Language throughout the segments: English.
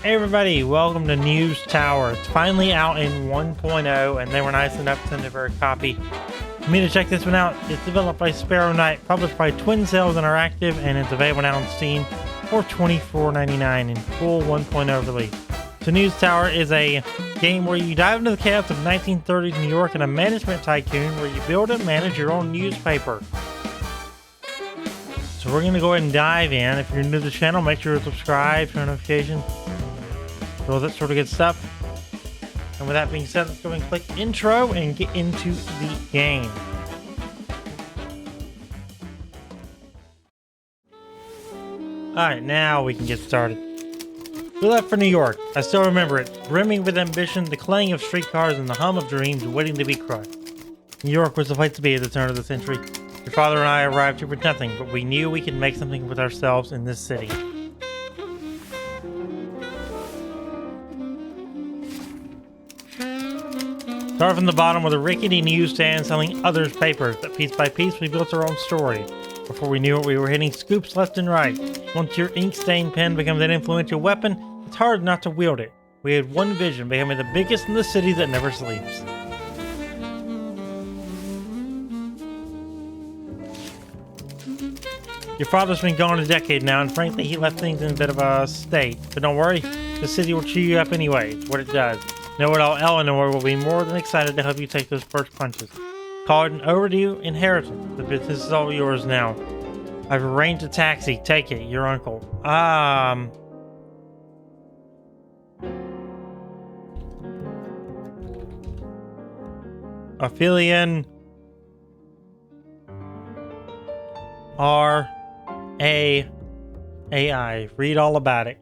Hey everybody, welcome to News Tower. It's finally out in 1.0 and they were nice enough to send over a copy for me to check this one out. It's developed by Sparrow Knight, published by Twin Sails Interactive, and it's available now on Steam for $24.99 in full 1.0 release. So News Tower is a game where you dive into the chaos of 1930s New York in a management tycoon where you build and manage your own newspaper. So we're going to go ahead and dive in. If you're new to the channel, make sure to subscribe, turn on notifications, all that sort of good stuff. And with that being said, let's go and click intro and get into the game. Alright, now we can get started. We left for New York. I still remember it, brimming with ambition, the clang of streetcars, and the hum of dreams waiting to be crushed. New York was the place to be at the turn of the century. Your father and I arrived here with nothing, but we knew we could make something with ourselves in this city. Start from the bottom with a rickety newsstand selling others' papers, but piece by piece we built our own story. Before we knew it, we were hitting scoops left and right. Once your ink-stained pen becomes an influential weapon, it's hard not to wield it. We had one vision, becoming the biggest in the city that never sleeps. Your father's been gone a decade now, and frankly, he left things in a bit of a state. But don't worry, the city will cheer you up anyway. It's what it does. Know-it-all Eleanor will be more than excited to help you take those first punches. Call it an overdue inheritance. The business is all yours now. I've arranged a taxi. Take it. Your uncle. Aphelion R.A.A.I. Read all about it.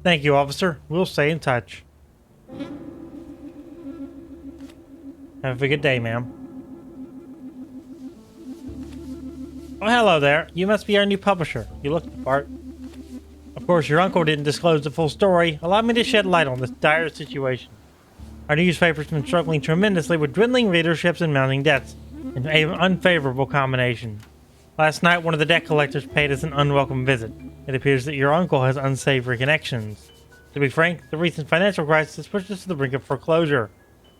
Thank you, officer. We'll stay in touch. Have a good day, ma'am. Oh, hello there. You must be our new publisher. You look the part. Of course, your uncle didn't disclose the full story. Allow me to shed light on this dire situation. Our newspaper's been struggling tremendously with dwindling readerships and mounting debts. An unfavorable combination. Last night, one of the debt collectors paid us an unwelcome visit. It appears that your uncle has unsavory connections. To be frank, the recent financial crisis pushed us to the brink of foreclosure.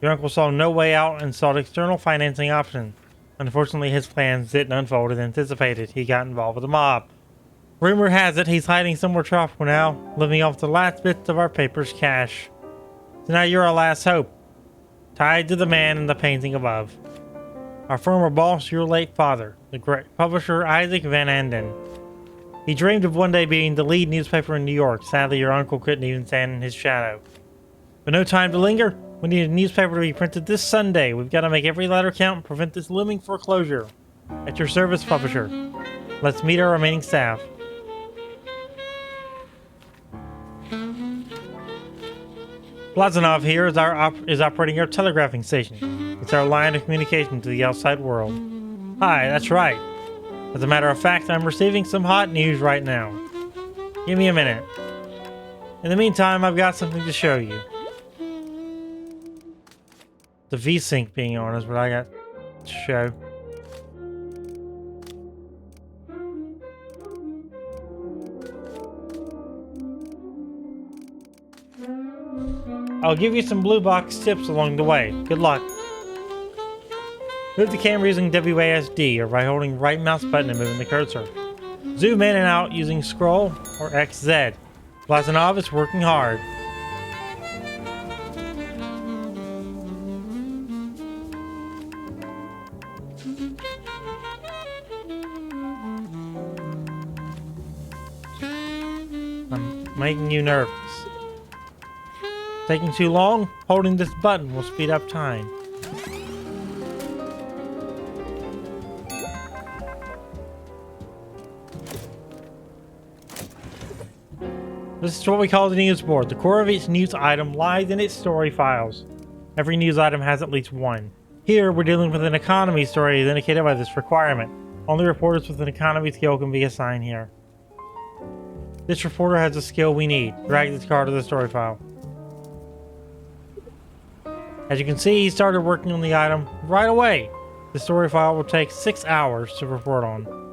Your uncle saw no way out and sought external financing options. Unfortunately, his plans didn't unfold as anticipated. He got involved with the mob. Rumor has it he's hiding somewhere tropical now, living off the last bits of our paper's cash. So now you're our last hope, tied to the man in the painting above. Our former boss, your late father, the great publisher Isaac Van Anden. He dreamed of one day being the lead newspaper in New York. Sadly, your uncle couldn't even stand in his shadow. But no time to linger. We need a newspaper to be printed this Sunday. We've got to make every letter count and prevent this looming foreclosure. At your service, publisher. Let's meet our remaining staff. Blazanov here is operating our telegraphing station. It's our line of communication to the outside world. Hi, that's right. As a matter of fact, I'm receiving some hot news right now. Give me a minute. In the meantime, I've got something to show you. The V-Sync being on is what I got to show. I'll give you some blue box tips along the way. Good luck. Move the camera using WASD or by holding right mouse button and moving the cursor. Zoom in and out using scroll or XZ. Blazanov is working hard. I'm making you nervous. Taking too long? Holding this button will speed up time. This is what we call the news board. The core of each news item lies in its story files. Every news item has at least one. Here, we're dealing with an economy story as indicated by this requirement. Only reporters with an economy skill can be assigned here. This reporter has the skill we need. Drag this card to the story file. As you can see, he started working on the item right away. The story file will take 6 hours to report on.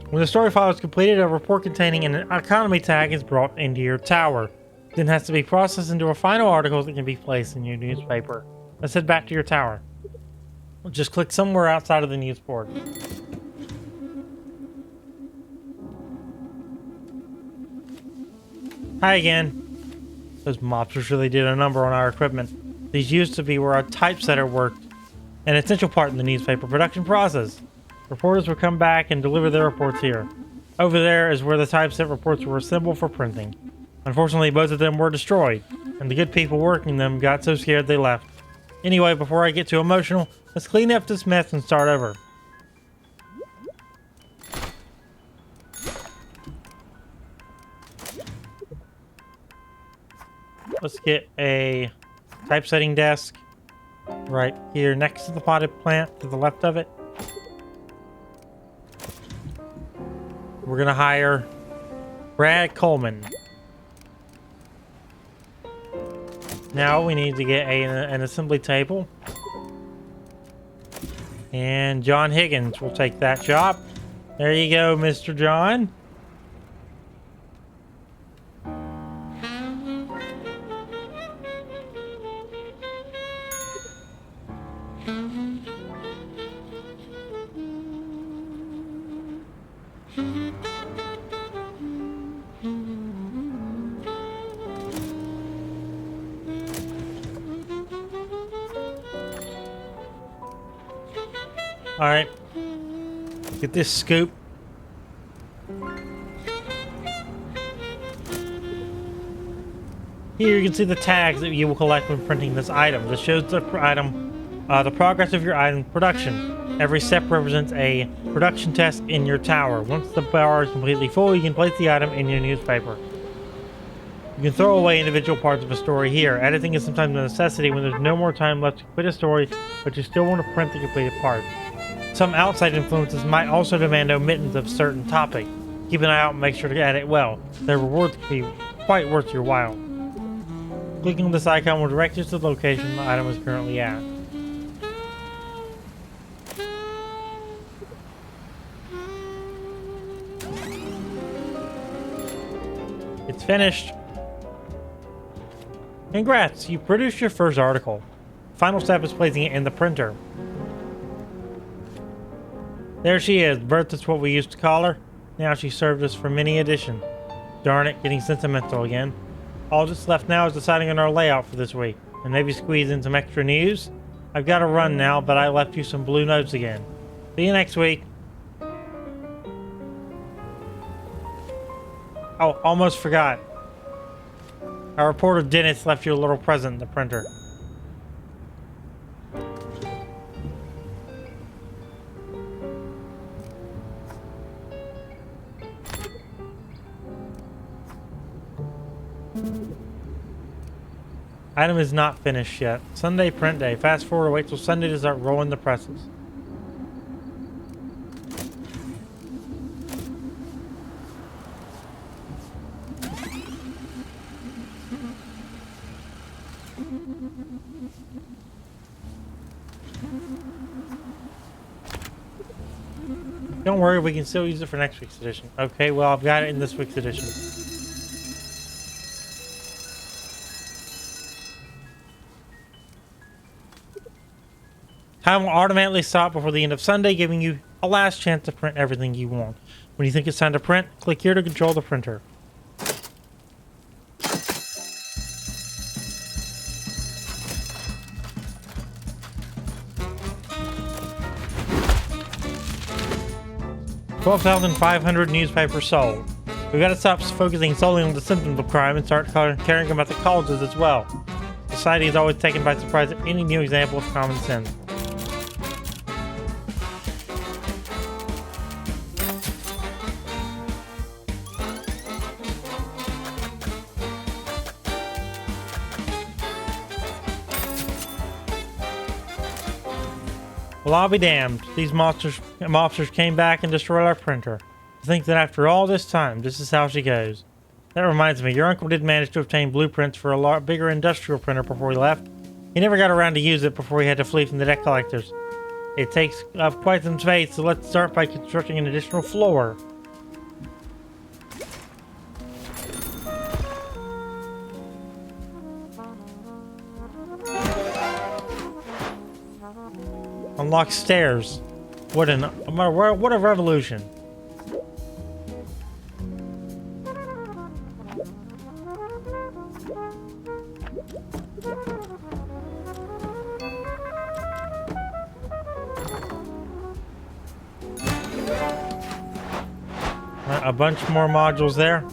When the story file is completed, a report containing an economy tag is brought into your tower. Then has to be processed into a final article that can be placed in your newspaper. Let's head back to your tower. Just click somewhere outside of the news board. Hi again. Those mobsters really did a number on our equipment. These used to be where our typesetter worked, an essential part in the newspaper production process. Reporters would come back and deliver their reports here. Over there is where the typeset reports were assembled for printing. Unfortunately, both of them were destroyed, and the good people working them got so scared they left. Anyway, before I get too emotional, let's clean up this mess and start over. Let's get a typesetting desk right here next to the potted plant to the left of it. We're gonna hire Brad Coleman. Now we need to get an assembly table. And John Higgins will take that job. There you go, Mr. John. Alright. Get this scoop. Here you can see the tags that you will collect when printing this item. This shows the progress of your item production. Every step represents a production test in your tower. Once the bar is completely full, you can place the item in your newspaper. You can throw away individual parts of a story here. Editing is sometimes a necessity when there's no more time left to complete a story, but you still want to print the completed part. Some outside influences might also demand omittance of certain topic. Keep an eye out and make sure to edit well. Their rewards can be quite worth your while. Clicking on this icon will direct you to the location the item is currently at. It's finished. Congrats, you produced your first article. Final step is placing it in the printer. There she is. Bertha is what we used to call her. Now she served us for many edition. Darn it, getting sentimental again. All that's left now is deciding on our layout for this week, and maybe squeeze in some extra news. I've got to run now, but I left you some blue notes again. See you next week. Oh, almost forgot. Our reporter Dennis left you a little present in the printer. Item is not finished yet. Sunday print day. Fast forward, wait till Sunday to start rolling the presses. Don't worry, we can still use it for next week's edition. Okay, well, I've got it in this week's edition. Time will automatically stop before the end of Sunday, giving you a last chance to print everything you want. When you think it's time to print, click here to control the printer. $12,500 newspapers sold. We've got to stop focusing solely on the symptoms of crime and start caring about the causes as well. Society is always taken by surprise at any new example of common sense. Well, I'll be damned. These monsters came back and destroyed our printer. To think that after all this time, this is how she goes. That reminds me, your uncle did manage to obtain blueprints for a lot bigger industrial printer before he left. He never got around to use it before he had to flee from the debt collectors. It takes quite some space, so let's start by constructing an additional floor. Unlock stairs. What a revolution. A bunch more modules there.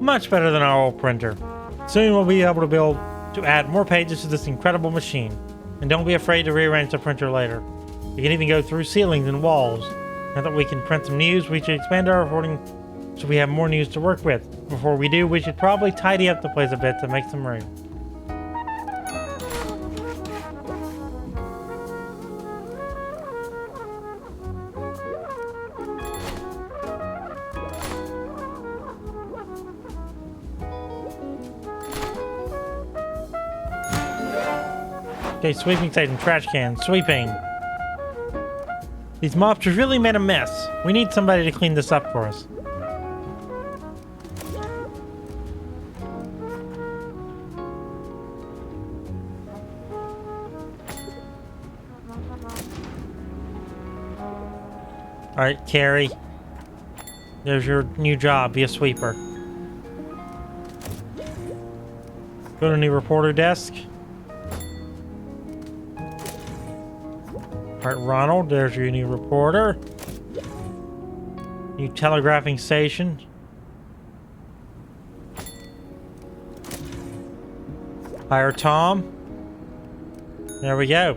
Much better than our old printer. Soon we'll be able to add more pages to this incredible machine. And don't be afraid to rearrange the printer later. We can even go through ceilings and walls. Now that we can print some news, we should expand our reporting so we have more news to work with. Before we do, we should probably tidy up the place a bit to make some room. Okay, sweeping station, trash can, sweeping. These mobsters really made a mess. We need somebody to clean this up for us. Alright, Carrie. There's your new job, be a sweeper. Go to new reporter desk. Alright, Ronald, there's your new reporter. New telegraphing station. Hire Tom. There we go.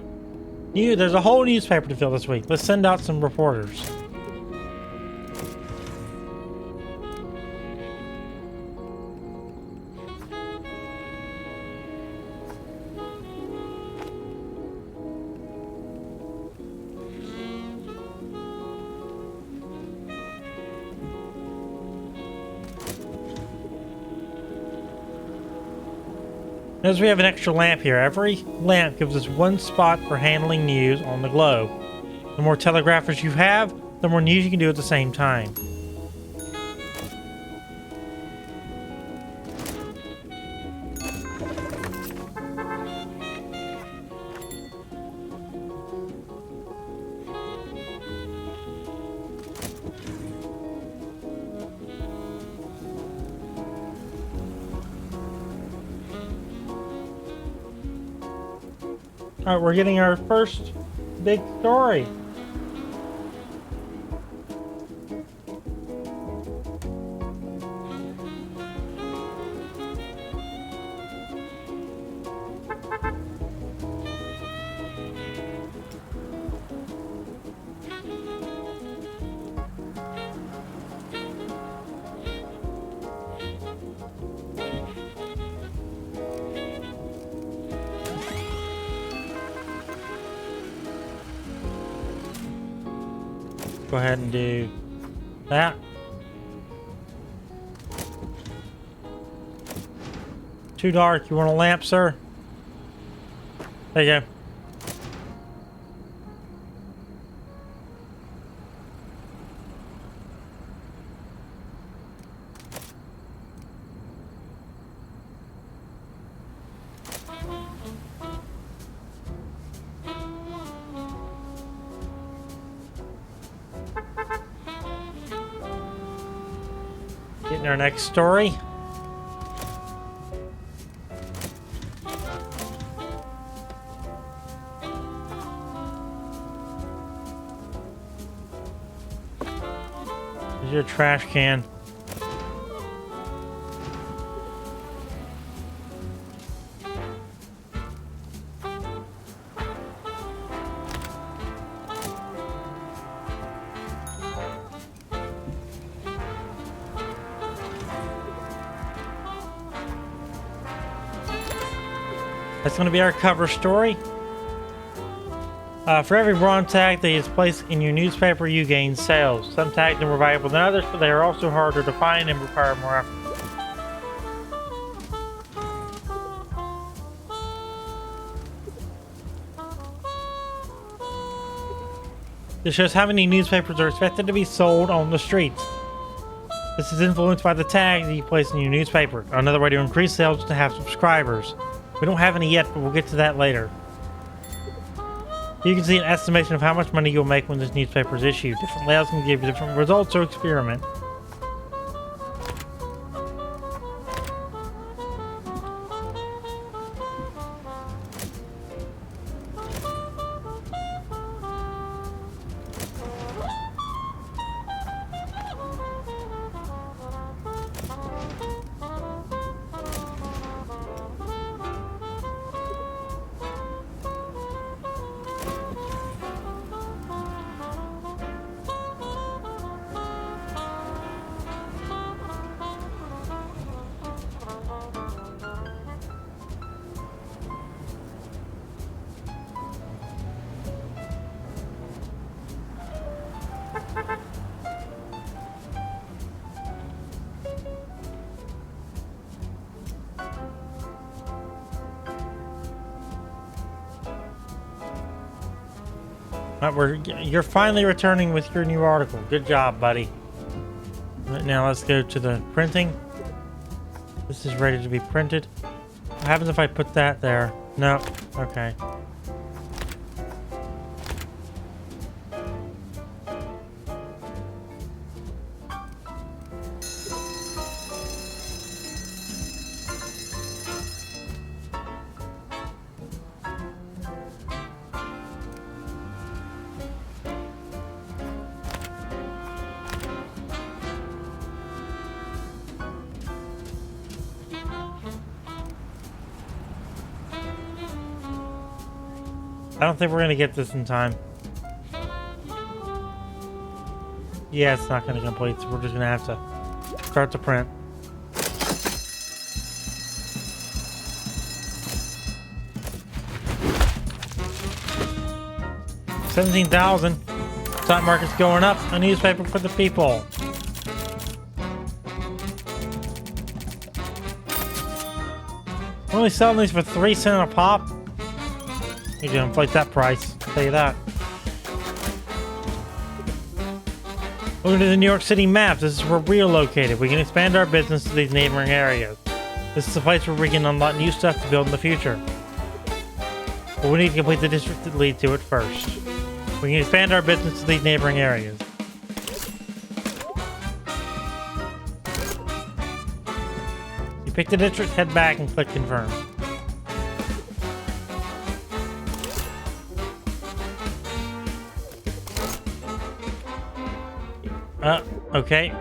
There's a whole newspaper to fill this week. Let's send out some reporters. Notice we have an extra lamp here. Every lamp gives us one spot for handling news on the globe. The more telegraphers you have, the more news you can do at the same time. Alright, we're getting our first big story. Go ahead and do that. Too dark. You want a lamp, sir? There you go. Getting our next story. Here's your trash can. That's going to be our cover story. For every bronze tag that is placed in your newspaper, you gain sales. Some tags are more valuable than others, but they are also harder to find and require more effort. This shows how many newspapers are expected to be sold on the streets. This is influenced by the tags that you place in your newspaper. Another way to increase sales is to have subscribers. We don't have any yet, but we'll get to that later. You can see an estimation of how much money you'll make when this newspaper is issued. Different layouts can give you different results, so experiment. You're finally returning with your new article. Good job, buddy. Right, now let's go to the printing. This is ready to be printed. What happens if I put that there? No. Okay. I don't think we're gonna get this in time. Yeah, it's not gonna complete, so we're just gonna have to start the print. 17,000. Stock market's going up. A newspaper for the people. We're only selling these for 3 cents a pop. Need to inflate that price, I'll tell you that. Looking at the New York City maps, this is where we are located. We can expand our business to these neighboring areas. This is a place where we can unlock new stuff to build in the future. But we need to complete the district that leads to it first. We can expand our business to these neighboring areas. You pick the district, head back, and click confirm. Okay.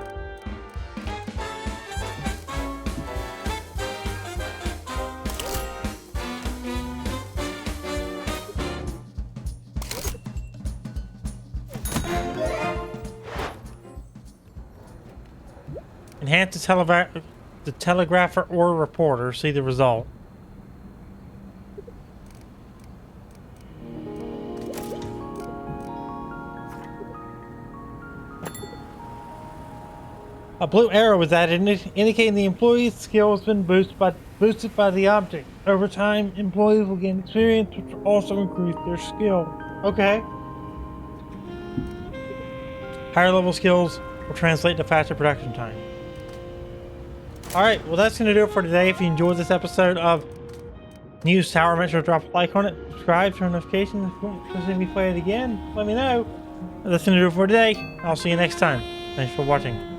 Enhance the telegrapher or reporter. See the result. A blue arrow is added, indicating the employee's skill has been boosted by the object. Over time, employees will gain experience, which will also increase their skill. Okay. Higher level skills will translate to faster production time. Alright, well that's going to do it for today. If you enjoyed this episode of News Tower, make sure to drop a like on it, subscribe, turn notifications. If you want to see me play it again, let me know. That's going to do it for today. I'll see you next time. Thanks for watching.